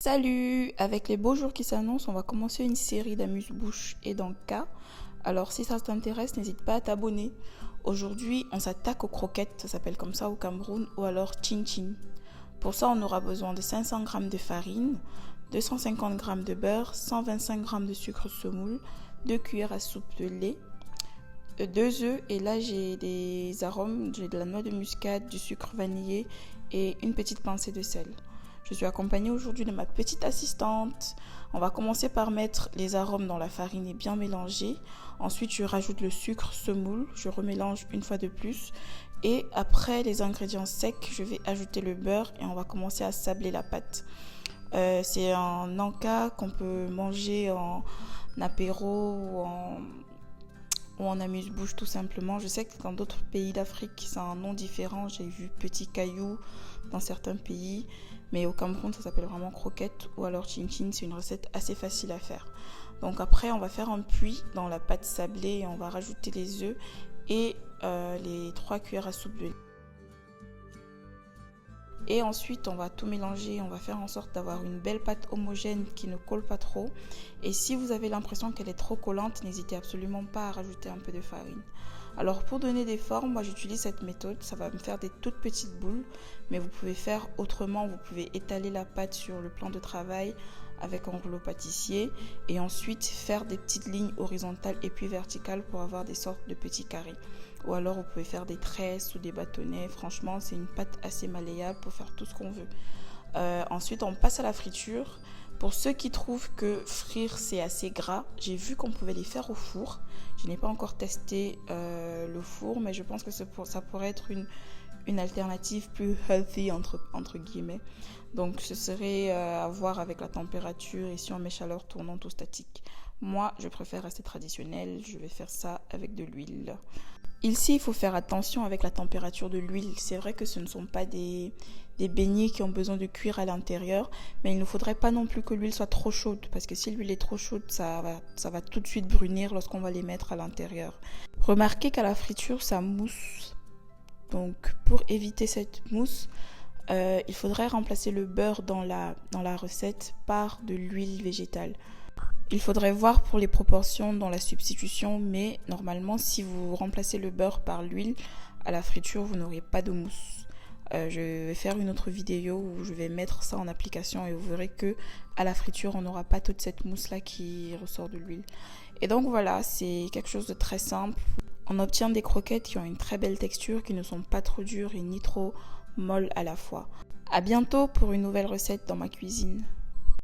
Salut! Avec les beaux jours qui s'annoncent, on va commencer une série d'amuse-bouches et d'encas. Alors si ça t'intéresse, n'hésite pas à t'abonner. Aujourd'hui, on s'attaque aux croquettes, ça s'appelle comme ça au Cameroun, ou alors chin-chin. Pour ça, on aura besoin de 500 g de farine, 250 g de beurre, 125 g de sucre semoule, 2 cuillères à soupe de lait, 2 œufs, et là j'ai des arômes, j'ai de la noix de muscade, du sucre vanillé et une petite pincée de sel. Je suis accompagnée aujourd'hui de ma petite assistante. On va commencer par mettre les arômes dans la farine et bien mélanger. Ensuite, je rajoute le sucre semoule. Je remélange une fois de plus. Et après les ingrédients secs, je vais ajouter le beurre et on va commencer à sabler la pâte. C'est un encas qu'on peut manger en apéro ou en amuse-bouche tout simplement. Je sais que dans d'autres pays d'Afrique, c'est un nom différent. J'ai vu petit caillou dans certains pays. Mais au Cameroun, ça s'appelle vraiment croquette ou alors chin-chin. C'est une recette assez facile à faire. Donc après, on va faire un puits dans la pâte sablée et on va rajouter les œufs et les 3 cuillères à soupe de lait. Et ensuite, on va tout mélanger. On va faire en sorte d'avoir une belle pâte homogène qui ne colle pas trop. Et si vous avez l'impression qu'elle est trop collante, n'hésitez absolument pas à rajouter un peu de farine. Alors pour donner des formes, moi j'utilise cette méthode, ça va me faire des toutes petites boules, mais vous pouvez faire autrement, vous pouvez étaler la pâte sur le plan de travail avec un rouleau pâtissier et ensuite faire des petites lignes horizontales et puis verticales pour avoir des sortes de petits carrés. Ou alors vous pouvez faire des tresses ou des bâtonnets, franchement c'est une pâte assez malléable pour faire tout ce qu'on veut. Ensuite on passe à la friture. Pour ceux qui trouvent que frire c'est assez gras, j'ai vu qu'on pouvait les faire au four. Je n'ai pas encore testé le four, mais je pense que ça pourrait être une alternative plus healthy entre guillemets. Donc ce serait à voir avec la température et si on met chaleur tournante ou statique. Moi, je préfère rester traditionnel, je vais faire ça avec de l'huile. Ici, il faut faire attention avec la température de l'huile. C'est vrai que ce ne sont pas des beignets qui ont besoin de cuire à l'intérieur, mais il ne faudrait pas non plus que l'huile soit trop chaude, parce que si l'huile est trop chaude, ça va tout de suite brunir lorsqu'on va les mettre à l'intérieur. Remarquez qu'à la friture, ça mousse. Donc, pour éviter cette mousse, il faudrait remplacer le beurre dans la recette par de l'huile végétale. Il faudrait voir pour les proportions dans la substitution, mais normalement, si vous remplacez le beurre par l'huile, à la friture, vous n'aurez pas de mousse. Je vais faire une autre vidéo où je vais mettre ça en application et vous verrez que à la friture, on n'aura pas toute cette mousse-là qui ressort de l'huile. Et donc voilà, c'est quelque chose de très simple. On obtient des croquettes qui ont une très belle texture, qui ne sont pas trop dures et ni trop molles à la fois. À bientôt pour une nouvelle recette dans ma cuisine.